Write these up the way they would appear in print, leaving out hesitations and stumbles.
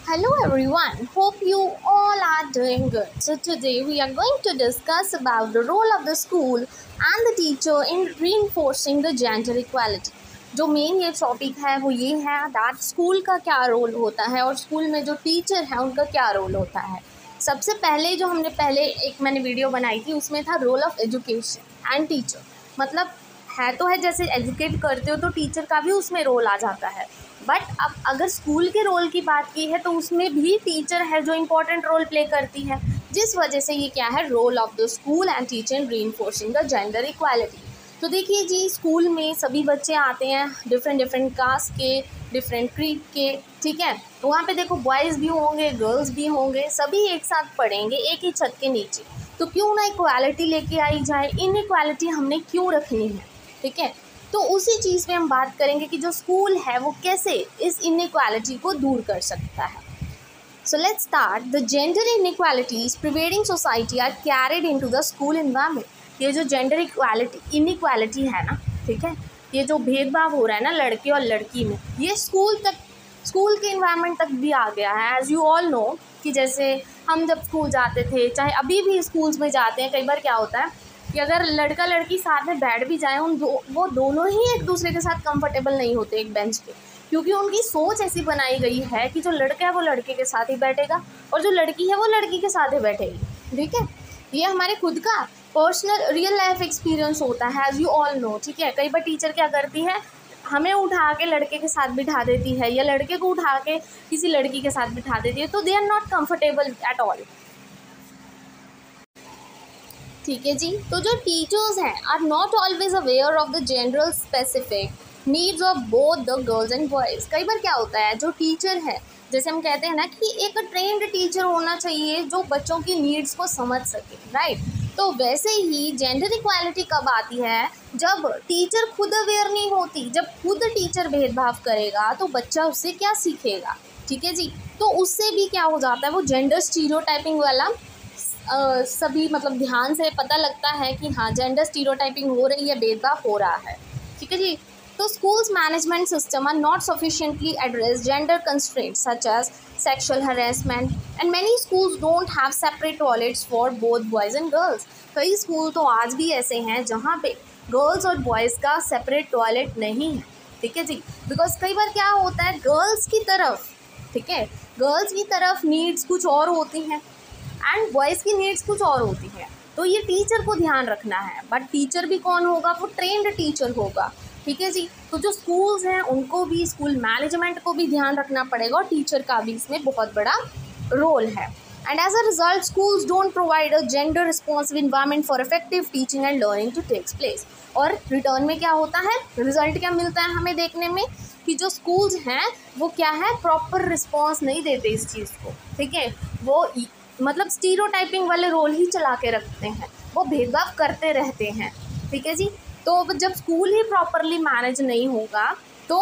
Hello everyone, hope you all are doing good. So today we are going to discuss about the role of the school and the teacher in reinforcing the gender equality. जो main ये topic है वो ये है that school का क्या role होता है और स्कूल में जो टीचर है उनका क्या रोल होता है। सबसे पहले जो हमने मैंने वीडियो बनाई थी उसमें था role of education and teacher. मतलब है जैसे एजुकेट करते हो तो टीचर का भी उसमें रोल आ जाता है। बट अब अगर स्कूल के रोल की बात की है तो उसमें भी टीचर है जो इम्पोर्टेंट रोल प्ले करती है, जिस वजह से ये क्या है role of the school and teacher in reinforcing the gender equality. तो देखिए जी, स्कूल में सभी बच्चे आते हैं डिफरेंट कास्ट के, डिफरेंट क्रीड के, ठीक है। तो वहाँ पे देखो बॉयज़ भी होंगे, गर्ल्स भी होंगे, सभी एक साथ पढ़ेंगे एक ही छत के नीचे। तो क्यों ना इक्वालिटी लेके आई जाए, इनइक्वालिटी हमने क्यों रखनी है, ठीक है। तो उसी चीज़ में हम बात करेंगे कि जो स्कूल है वो कैसे इस इनइक्वालिटी को दूर कर सकता है। So let's start. The gender inequalities prevailing society are carried into the school environment. ये जो जेंडर इनइक्वालिटी है ना, ठीक है, ये जो भेदभाव हो रहा है ना लड़के और लड़की में, ये स्कूल के इन्वायरमेंट तक भी आ गया है। एज़ यू ऑल नो कि जैसे हम जब स्कूल जाते थे, चाहे अभी भी स्कूल्स में जाते हैं, कई बार क्या होता है कि अगर लड़का लड़की साथ में बैठ भी जाए वो दोनों ही एक दूसरे के साथ कंफर्टेबल नहीं होते एक बेंच पे, क्योंकि उनकी सोच ऐसी बनाई गई है कि जो लड़का है वो लड़के के साथ ही बैठेगा और जो लड़की है वो लड़की के साथ ही बैठेगी, ठीक है। ये हमारे खुद का पर्सनल रियल लाइफ एक्सपीरियंस होता है, एज यू ऑल नो, ठीक है। कई बार टीचर क्या करती है, हमें उठा के लड़के के साथ बिठा देती है या लड़के को उठा के किसी लड़की के साथ बिठा देती है, तो they are not comfortable at all, ठीक है जी। तो जो टीचर्स हैं are not always aware of the general specific needs of both the girls and boys. कई बार क्या होता है, जो टीचर है, जैसे हम कहते हैं ना कि एक ट्रेंड टीचर होना चाहिए जो बच्चों की नीड्स को समझ सके, राइट। तो वैसे ही जेंडर इक्वालिटी कब आती है, जब टीचर खुद अवेयर नहीं होती। जब खुद टीचर भेदभाव करेगा तो बच्चा उससे क्या सीखेगा, ठीक है जी। तो उससे भी क्या हो जाता है, वो जेंडर स्टीरियोटाइपिंग वाला सभी मतलब ध्यान से पता लगता है कि हाँ जेंडर स्टीरियोटाइपिंग हो रही है, भेदभाव हो रहा है, ठीक है जी। तो schools management system are not sufficiently address gender constraints such as sexual harassment and many schools don't have separate toilets for both boys and girls. कई स्कूल तो आज भी ऐसे हैं जहाँ पे गर्ल्स और बॉयज़ का सेपरेट टॉयलेट नहीं है, ठीक है जी। बिकॉज कई बार क्या होता है, गर्ल्स की तरफ, ठीक है, गर्ल्स की तरफ नीड्स कुछ और होती हैं एंड बॉयज़ की नीड्स कुछ और होती है। तो ये टीचर को ध्यान रखना है, बट टीचर भी कौन होगा, वो ट्रेंड टीचर होगा, ठीक है जी। तो जो स्कूल्स हैं उनको भी, स्कूल मैनेजमेंट को भी ध्यान रखना पड़ेगा और टीचर का भी इसमें बहुत बड़ा रोल है। And as a result schools don't provide a gender responsive environment for effective teaching and learning to takes place. और रिटर्न में क्या होता है, रिजल्ट क्या मिलता है हमें देखने में कि जो स्कूल्स हैं वो क्या है, प्रॉपर रिस्पॉन्स नहीं देते इस चीज़ को, ठीक है। वो मतलब स्टीरियोटाइपिंग वाले रोल ही चला के रखते हैं, वो भेदभाव करते रहते हैं, ठीक है जी। तो जब स्कूल ही प्रॉपरली मैनेज नहीं होगा तो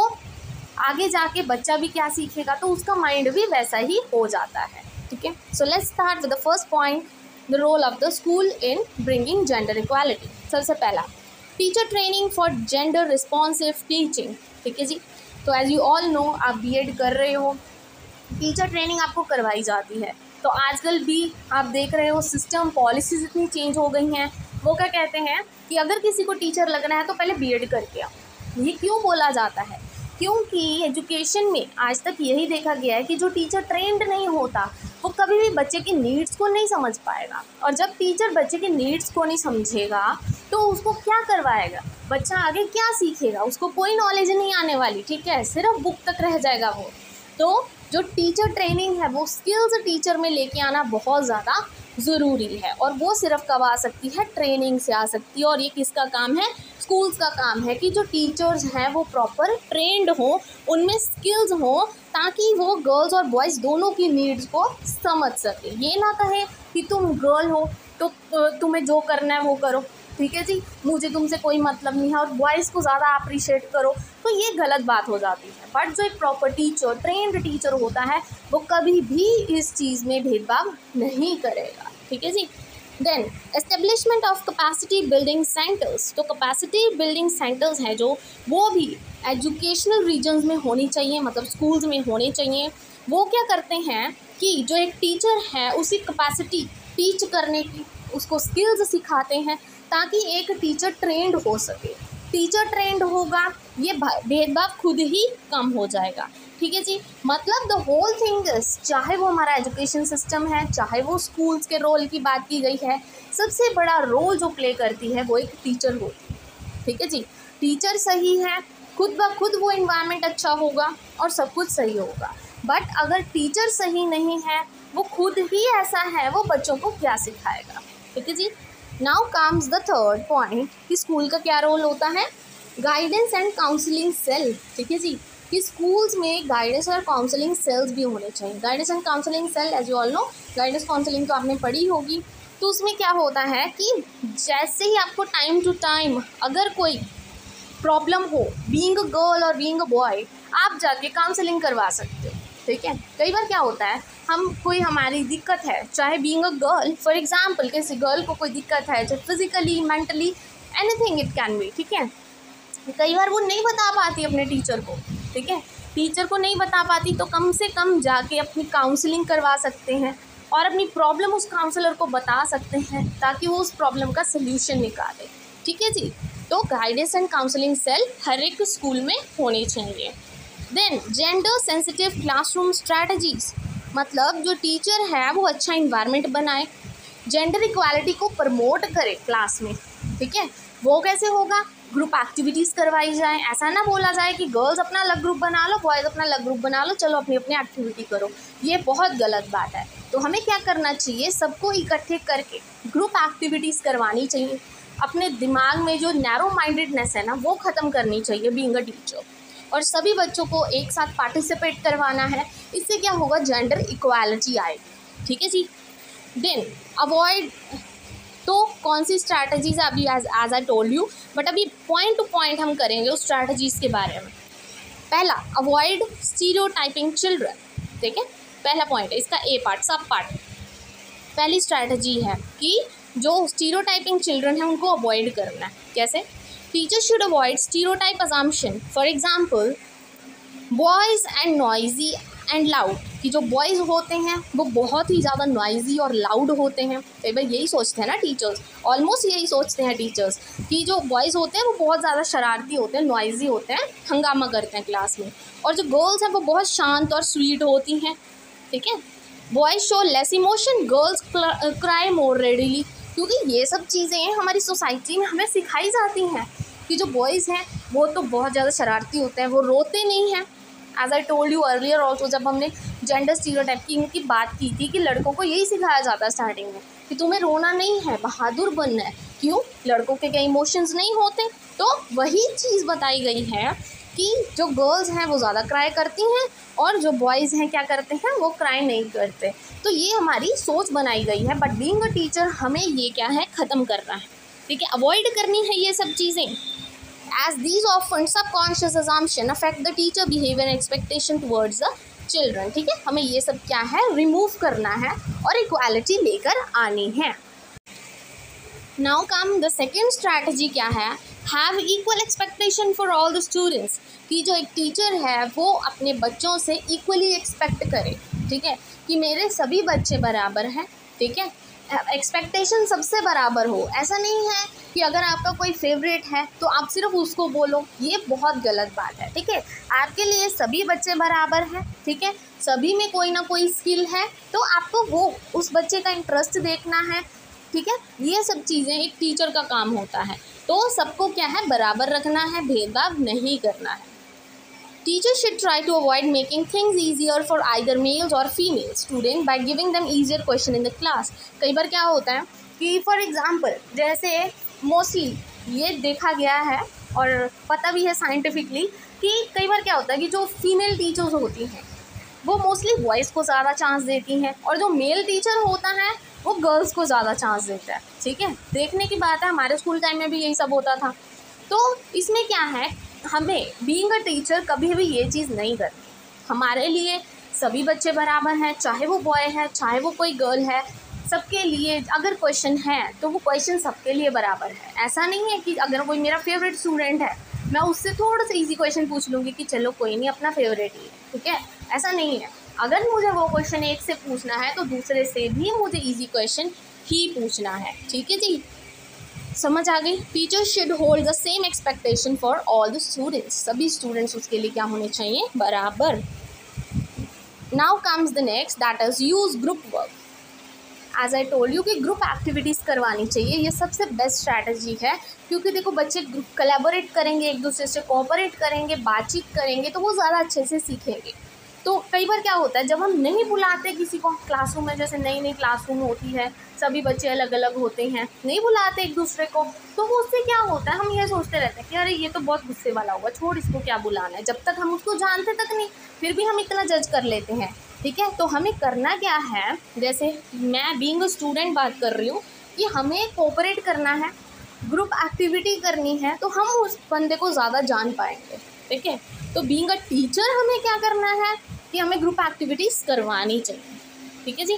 आगे जाके बच्चा भी क्या सीखेगा, तो उसका माइंड भी वैसा ही हो जाता है, ठीक है। So let's start with the first point, the role of the school in bringing gender equality. सबसे पहला, teacher training for gender responsive teaching, ठीक है जी। तो एज यू ऑल नो, आप बीएड कर रहे हो, टीचर ट्रेनिंग आपको करवाई जाती है। तो आजकल भी आप देख रहे हो सिस्टम, पॉलिसीज इतनी चेंज हो गई हैं, वो क्या कहते हैं कि अगर किसी को टीचर लगना है तो पहले बीएड करके आओ। ये क्यों बोला जाता है, क्योंकि एजुकेशन में आज तक यही देखा गया है कि जो टीचर ट्रेंड नहीं होता वो कभी भी बच्चे की नीड्स को नहीं समझ पाएगा, और जब टीचर बच्चे की नीड्स को नहीं समझेगा तो उसको क्या करवाएगा, बच्चा आगे क्या सीखेगा, उसको कोई नॉलेज नहीं आने वाली, ठीक है, सिर्फ बुक तक रह जाएगा वो। तो जो टीचर ट्रेनिंग है वो स्किल्स टीचर में लेके आना बहुत ज़्यादा ज़रूरी है, और वो सिर्फ कब आ सकती है, ट्रेनिंग से आ सकती है। और ये किसका काम है, स्कूल्स का काम है कि जो टीचर्स हैं वो प्रॉपर ट्रेंड हो, उनमें स्किल्स हो, ताकि वो गर्ल्स और बॉयज़ दोनों की नीड्स को समझ सके। ये ना कहे कि तुम गर्ल हो तो तुम्हें जो करना है वो करो, ठीक है जी, मुझे तुमसे कोई मतलब नहीं है, और बॉयज़ को ज़्यादा अप्रिशिएट करो, तो ये गलत बात हो जाती है। बट जो एक प्रॉपर टीचर, ट्रेंड टीचर होता है, वो कभी भी इस चीज़ में भेदभाव नहीं करेगा, ठीक है जी। Then establishment of capacity building centres. तो कैपेसिटी बिल्डिंग सेंटर्स हैं जो, वो भी एजुकेशनल रीजन्स में होनी चाहिए, मतलब स्कूल्स में होने चाहिए। वो क्या करते हैं कि जो एक टीचर है उसी कैपेसिटी टीच करने की, उसको स्किल्स सिखाते हैं ताकि एक टीचर ट्रेंड हो सके। टीचर ट्रेंड होगा, ये भेदभाव खुद ही कम हो जाएगा। ठीक है जी, मतलब द होल थिंग इज, चाहे वो हमारा एजुकेशन सिस्टम है, चाहे वो स्कूल्स के रोल की बात की गई है, सबसे बड़ा रोल जो प्ले करती है वो एक टीचर होती है। ठीक है जी, टीचर सही है, खुद ब खुद वो इन्वायरमेंट अच्छा होगा और सब कुछ सही होगा। बट अगर टीचर सही नहीं है, वो खुद ही ऐसा है, वो बच्चों को क्या सिखाएगा। ठीक है जी, now comes the third point कि स्कूल का क्या रोल होता है, गाइडेंस एंड काउंसलिंग सेल। ठीक है जी, कि स्कूल्स में गाइडेंस और काउंसलिंग सेल्स भी होने चाहिए। Guidance and counselling cell, as you all know, guidance counselling तो आपने पढ़ी होगी। तो उसमें क्या होता है कि जैसे ही आपको टाइम टू टाइम अगर कोई प्रॉब्लम हो, बीइंग अ गर्ल और बीइंग अ बॉय, आप जाके काउंसलिंग करवा सकते हो। ठीक है, कई बार क्या होता है, हम कोई हमारी दिक्कत है, चाहे being a girl, for example किसी गर्ल को कोई दिक्कत है, चाहे physically, mentally, anything it can be. ठीक है, कई बार वो नहीं बता पाती अपने टीचर को। ठीक है, टीचर को नहीं बता पाती तो कम से कम जाके अपनी काउंसलिंग करवा सकते हैं और अपनी प्रॉब्लम उस काउंसलर को बता सकते हैं ताकि वो उस प्रॉब्लम का सल्यूशन निकाले। ठीक है जी, तो गाइडेंस एंड काउंसलिंग सेल हर एक स्कूल में होने चाहिए। Then gender sensitive classroom strategies, मतलब जो टीचर है वो अच्छा इन्वायरमेंट बनाए, जेंडर इक्वालिटी को प्रमोट करे क्लास में। ठीक है, वो कैसे होगा, ग्रुप एक्टिविटीज़ करवाई जाए। ऐसा ना बोला जाए कि गर्ल्स अपना अलग ग्रुप बना लो, बॉयज़ अपना अलग ग्रुप बना लो, चलो अपनी अपनी एक्टिविटी करो, ये बहुत गलत बात है। तो हमें क्या करना चाहिए, सबको इकट्ठे करके ग्रुप एक्टिविटीज़ करवानी चाहिए। अपने दिमाग में जो नैरो माइंडेडनेस है ना, वो ख़त्म करनी चाहिए बीइंग अ टीचर, और सभी बच्चों को एक साथ पार्टिसिपेट करवाना है। इससे क्या होगा, जेंडर इक्वालिटी आएगी। ठीक है जी, देन अवॉइड, तो कौन सी स्ट्रैटेजीज अभी as I told you, but अभी पॉइंट टू पॉइंट हम करेंगे उस स्ट्रैटेजीज के बारे में। पहला, अवॉइड स्टीरियोटाइपिंग चिल्ड्रन। ठीक है, पहला पॉइंट है इसका, ए पार्ट, सब पार्ट। पहली स्ट्रैटेजी है कि जो स्टीरियोटाइपिंग चिल्ड्रन है उनको अवॉइड करना है। कैसे, teacher should avoid stereotype assumption. For example, boys and noisy and loud, कि जो बॉयज़ होते हैं वो बहुत ही ज़्यादा नॉइजी और लाउड होते हैं। कई बार यही सोचते हैं ना टीचर्स, ऑलमोस्ट यही सोचते हैं टीचर्स कि जो बॉयज़ होते हैं वो बहुत ज़्यादा शरारती होते हैं, नॉइजी होते हैं, हंगामा करते हैं क्लास में, और जो गर्ल्स हैं वो बहुत शांत और स्वीट होती हैं। ठीक है, boys show less emotion, girls cry more readily, क्योंकि ये सब चीज़ें हमारी सोसाइटी में हमें सिखाई जाती हैं कि जो बॉयज़ हैं वो तो बहुत ज़्यादा शरारती होते हैं, वो रोते नहीं हैं। As I told you earlier also, जब हमने जेंडर स्टीरियोटाइपिंग की बात की थी कि लड़कों को यही सिखाया जाता है स्टार्टिंग में कि तुम्हें रोना नहीं है, बहादुर बनना है। क्यों, लड़कों के क्या इमोशंस नहीं होते? तो वही चीज़ बताई गई है कि जो गर्ल्स हैं वो ज़्यादा क्राई करती हैं और जो बॉयज़ हैं क्या करते हैं, वो क्राई नहीं करते। तो ये हमारी सोच बनाई गई है, बट बीइंग अ टीचर हमें ये क्या है, ख़त्म करना है। ठीक है, अवॉइड करनी है ये सब चीज़ें, as these often subconscious assumption affect the teacher behavior and expectation towards the children। ठीक है, हमें ये सब क्या है, रिमूव करना है और इक्वालिटी लेकर आनी है। Now come the second strategy क्या है, have equal expectation for all the students, कि जो एक टीचर है वो अपने बच्चों से इक्वली एक्सपेक्ट करे। ठीक है, कि मेरे सभी बच्चे बराबर हैं। ठीक है, एक्सपेक्टेशन सबसे बराबर हो। ऐसा नहीं है कि अगर आपका कोई फेवरेट है तो आप सिर्फ उसको बोलो, ये बहुत गलत बात है। ठीक है, आपके लिए सभी बच्चे बराबर हैं। ठीक है, सभी में कोई ना कोई स्किल है, तो आपको वो उस बच्चे का इंटरेस्ट देखना है। ठीक है, ये सब चीज़ें एक टीचर का काम होता है। तो सबको क्या है, बराबर रखना है, भेदभाव नहीं करना है। Teachers should try to avoid making things easier for either males or female student by giving them easier question in the class। कई बार क्या होता है कि फॉर एग्जांपल, जैसे मोस्टली ये देखा गया है और पता भी है साइंटिफिकली कि कई बार क्या होता है कि जो फीमेल टीचर्स होती हैं वो मोस्टली बॉयज़ को ज़्यादा चांस देती हैं और जो मेल टीचर होता है वो गर्ल्स को ज़्यादा चांस देता है। ठीक है, देखने की बात है, हमारे स्कूल टाइम में भी यही सब होता था। तो इसमें क्या है, हमें बीइंग अ टीचर कभी भी ये चीज़ नहीं करनी। हमारे लिए सभी बच्चे बराबर हैं, चाहे वो बॉय है चाहे वो कोई गर्ल है, सबके लिए अगर क्वेश्चन है तो वो क्वेश्चन सबके लिए बराबर है। ऐसा नहीं है कि अगर कोई मेरा फेवरेट स्टूडेंट है मैं उससे थोड़ा सा इजी क्वेश्चन पूछ लूँगी कि चलो कोई नहीं, अपना फेवरेट ही है, ठीक है। ऐसा नहीं है, अगर मुझे वो क्वेश्चन एक से पूछना है तो दूसरे से भी मुझे इजी क्वेश्चन ही पूछना है, ठीक है जी। समझ आ गई। Teachers should hold the same expectation for all the students, सभी स्टूडेंट्स उसके लिए क्या होने चाहिए, बराबर। Now comes the next, that is use group work. As I told you कि ग्रुप एक्टिविटीज़ करवानी चाहिए, ये सबसे बेस्ट स्ट्रैटेजी है, क्योंकि देखो बच्चे कोलैबोरेट करेंगे, एक दूसरे से कोऑपरेट करेंगे, बातचीत करेंगे, तो वो ज़्यादा अच्छे से सीखेंगे। तो कई बार क्या होता है, जब हम नहीं बुलाते किसी को क्लासरूम में, जैसे नई नई क्लासरूम होती है, सभी बच्चे अलग अलग होते हैं, नहीं बुलाते एक दूसरे को, तो वो उससे क्या होता है, हम ये सोचते रहते हैं कि अरे ये तो बहुत गुस्से वाला होगा, छोड़ इसको क्या बुलाना है, जब तक हम उसको जानते तक नहीं, फिर भी हम इतना जज कर लेते हैं, ठीक है। तो हमें करना क्या है, जैसे मैं बीइंग अ स्टूडेंट बात कर रही हूँ कि हमें कोऑपरेट करना है, ग्रुप एक्टिविटी करनी है, तो हम उस बंदे को ज़्यादा जान पाएंगे, ठीक है। तो बीइंग अ टीचर हमें क्या करना है कि हमें ग्रुप एक्टिविटीज़ करवानी चाहिए, ठीक है जी।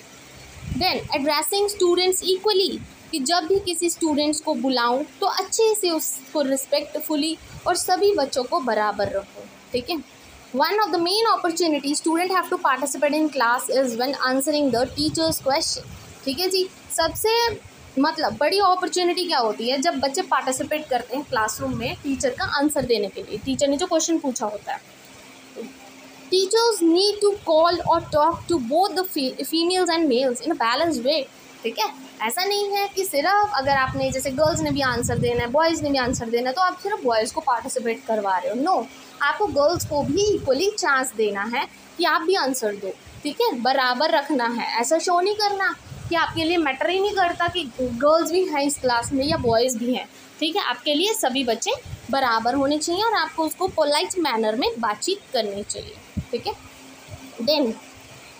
देन एड्रेसिंग स्टूडेंट्स इक्वली, कि जब भी किसी स्टूडेंट्स को बुलाऊं तो अच्छे से उसको रिस्पेक्टफुली और सभी बच्चों को बराबर रखो, ठीक है। One of the main opportunity student have to participate in class is when answering the teachers question, ठीक है जी। सबसे मतलब बड़ी अपॉर्चुनिटी क्या होती है, जब बच्चे पार्टिसिपेट करते हैं क्लासरूम में टीचर का आंसर देने के लिए, टीचर ने जो क्वेश्चन पूछा होता है। टीचर्स नीड टू कॉल और talk to both the females and males in a balanced way, ठीक है। ऐसा नहीं है कि सिर्फ अगर आपने जैसे गर्ल्स ने भी आंसर देना है, बॉयज़ ने भी आंसर देना है, तो आप सिर्फ बॉयज़ को पार्टिसिपेट करवा रहे हो, नो, आपको गर्ल्स को भी इक्वली चांस देना है कि आप भी आंसर दो, ठीक है, बराबर रखना है। ऐसा शो नहीं करना कि आपके लिए मैटर ही नहीं करता कि गर्ल्स भी हैं इस क्लास में या बॉयज़ भी हैं, ठीक है। आपके लिए सभी बच्चे बराबर होने चाहिए और आपको उसको पोलाइट मैनर में बातचीत करनी चाहिए, ठीक है। Then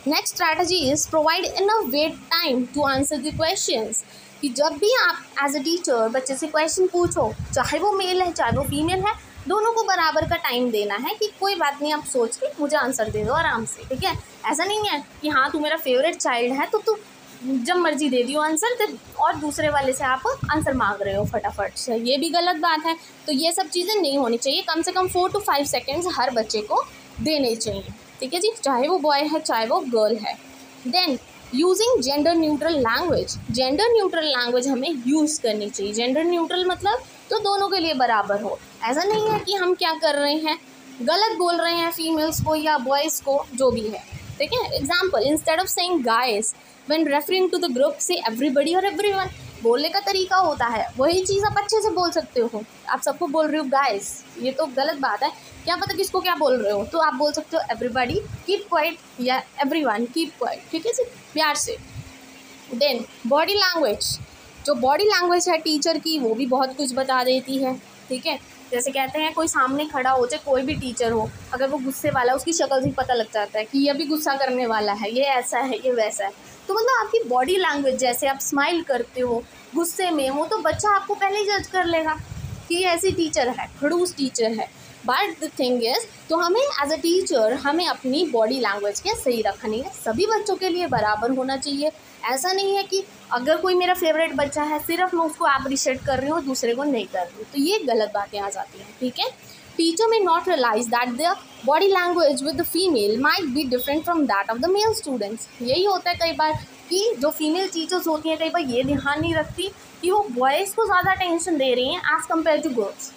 next strategy is provide enough wait time to answer the questions, कि जब भी आप एज अ टीचर बच्चे से क्वेश्चन पूछो, चाहे वो मेल है चाहे वो फीमेल है, दोनों को बराबर का टाइम देना है कि कोई बात नहीं, आप सोच के मुझे आंसर दे दो आराम से, ठीक है। ऐसा नहीं है कि हाँ तू मेरा फेवरेट चाइल्ड है तो तू जब मर्जी दे दियो आंसर, तो और दूसरे वाले से आप आंसर मांग रहे हो फटाफट से, ये भी गलत बात है। तो ये सब चीज़ें नहीं होनी चाहिए, कम से कम 4 to 5 सेकेंड्स हर बच्चे को देने चाहिए, ठीक है जी, चाहे वो बॉय है चाहे वो गर्ल है। Then using gender neutral language, gender neutral language हमें यूज़ करनी चाहिए। जेंडर न्यूट्रल मतलब तो दोनों के लिए बराबर हो, ऐसा नहीं है कि हम क्या कर रहे हैं, गलत बोल रहे हैं फीमेल्स को या बॉयज़ को, जो भी है, ठीक है। Example, instead of saying guys when referring to the group से एवरीबडी और एवरीवन, बोलने का तरीका होता है, वही चीज़ आप अच्छे से बोल सकते हो। आप सबको बोल रहे हो गाइस, ये तो गलत बात है, क्या पता किसको क्या बोल रहे हो, तो आप बोल सकते हो एवरीबडी कीप क्वाइट या एवरीवन कीप क्वाइट, ठीक है जी, प्यार से। देन बॉडी लैंग्वेज, जो बॉडी लैंग्वेज है टीचर की वो भी बहुत कुछ बता देती है, ठीक है। जैसे कहते हैं कोई सामने खड़ा हो, चाहे कोई भी टीचर हो, अगर वो गुस्से वाला, उसकी शक्ल से पता लग जाता है कि ये भी गुस्सा करने वाला है, ये ऐसा है ये वैसा है। तो मतलब आपकी बॉडी लैंग्वेज, जैसे आप स्माइल करते हो, गुस्से में हो, तो बच्चा आपको पहले ही जज कर लेगा कि ये ऐसी टीचर है, खड़ूस टीचर है। बट द थिंग इज़, तो हमें एज अ टीचर हमें अपनी बॉडी लैंग्वेज के सही रखनी है, सभी बच्चों के लिए बराबर होना चाहिए। ऐसा नहीं है कि अगर कोई मेरा फेवरेट बच्चा है सिर्फ मैं उसको अप्रिशिएट कर रही हूँ, दूसरे को नहीं कर रही हूँ, तो ये गलत बातें आ जाती हैं, ठीक है। Teacher may not realize that the body language with the female might be different from that of the male students। यही होता है कई बार कि जो फीमेल टीचर्स होती हैं कई बार ये ध्यान नहीं रखती कि वो बॉयज़ को ज़्यादा अटेंशन दे रही हैं एज़ कम्पेयर टू गर्ल्स।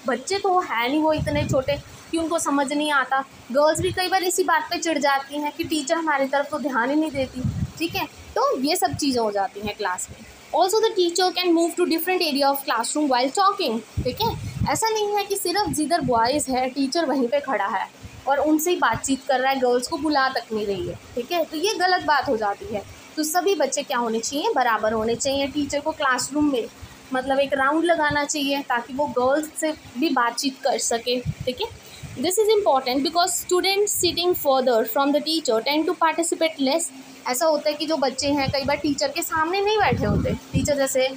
बच्चे तो है नहीं वो इतने छोटे कि उनको समझ नहीं आता, गर्ल्स भी कई बार इसी बात पे चिढ़ जाती हैं कि टीचर हमारी तरफ तो ध्यान ही नहीं देती, ठीक है। तो ये सब चीज़ें हो जाती हैं क्लास में। Also the teacher can move to different area of classroom while talking, ठीक है। ऐसा नहीं है कि सिर्फ जिधर बॉयज़ है टीचर वहीं पे खड़ा है और उनसे ही बातचीत कर रहा है, गर्ल्स को बुला तक नहीं रही है, ठीक है। तो ये गलत बात हो जाती है। तो सभी बच्चे क्या होने चाहिए, बराबर होने चाहिए। टीचर को क्लासरूम में मतलब एक राउंड लगाना चाहिए ताकि वो गर्ल्स से भी बातचीत कर सके, ठीक है। This is important because students sitting further from the teacher tend to participate less. ऐसा होता है कि जो बच्चे हैं कई बार टीचर के सामने नहीं बैठे होते, टीचर जैसे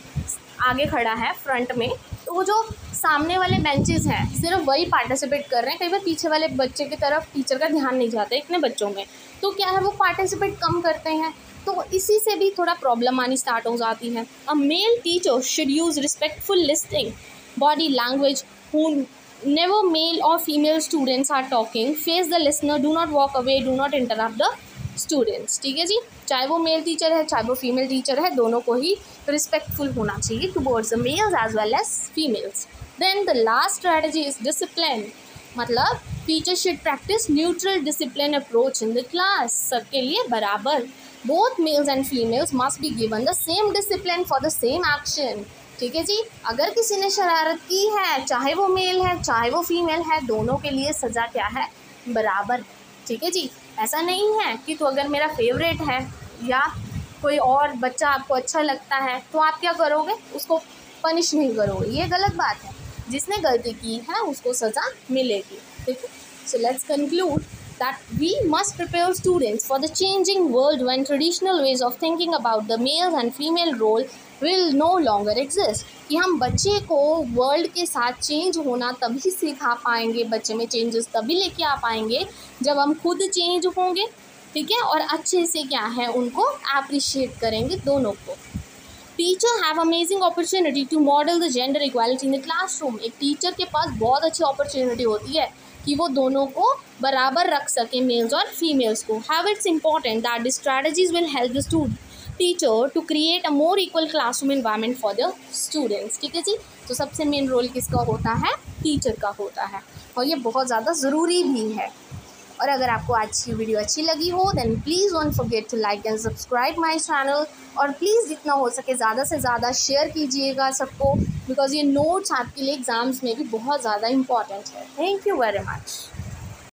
आगे खड़ा है फ्रंट में, तो वो जो सामने वाले बेंचेस हैं सिर्फ वही पार्टिसिपेट कर रहे हैं, कई बार पीछे वाले बच्चे की तरफ टीचर का ध्यान नहीं जाता इतने बच्चों में, तो क्या है वो पार्टिसिपेट कम करते हैं, तो इसी से भी थोड़ा प्रॉब्लम आनी स्टार्ट हो जाती है। A male teacher should use respectful listening body language never male or female students are talking, face the listener, do not walk away, do not interrupt the students। ठीक है जी, चाहे वो मेल टीचर है चाहे वो फीमेल टीचर है, दोनों को ही रिस्पेक्टफुल होना चाहिए towards the males as well as females. Then the last strategy is discipline, मतलब teacher should practise neutral discipline approach in the class. सबके लिए बराबर, both males and females must be given the same discipline for the same action. ठीक है जी, अगर किसी ने शरारत की है, चाहे वो मेल है चाहे वो फीमेल है, दोनों के लिए सज़ा क्या है, बराबर। ठीक है जी, ऐसा नहीं है कि तो अगर मेरा फेवरेट है या कोई और बच्चा आपको अच्छा लगता है तो आप क्या करोगे, उसको पनिश नहीं करोगे, ये गलत बात है। जिसने गलती की है उसको सज़ा मिलेगी। ठीक है, so let's conclude that we must prepare students for the changing world when traditional ways of thinking about the male and female role will no longer exist। कि हम बच्चे को वर्ल्ड के साथ चेंज होना तभी सिखा पाएंगे, बच्चे में चेंजेस तभी लेके आ पाएंगे जब हम खुद चेंज होंगे। ठीक है, और अच्छे से क्या है उनको अप्रिशिएट करेंगे दोनों को। Teacher have amazing opportunity to model the gender equality in the classroom. एक टीचर के पास बहुत अच्छी अपॉर्चुनिटी होती है कि वो दोनों को बराबर रख सके, मेल्स और फीमेल्स को। How it's important that the strategies will help the teacher to create a more equal classroom environment for the students. ठीक है जी, तो सबसे मेन रोल किसका होता है, टीचर का होता है, और ये बहुत ज़्यादा ज़रूरी भी है। और अगर आपको आज की वीडियो अच्छी लगी हो then please don't forget to like and subscribe my channel, और प्लीज़ जितना हो सके ज़्यादा से ज़्यादा शेयर कीजिएगा सबको, बिकॉज ये नोट्स आपके लिए एग्ज़ाम्स में भी बहुत ज़्यादा इंपॉर्टेंट है। Thank you very much.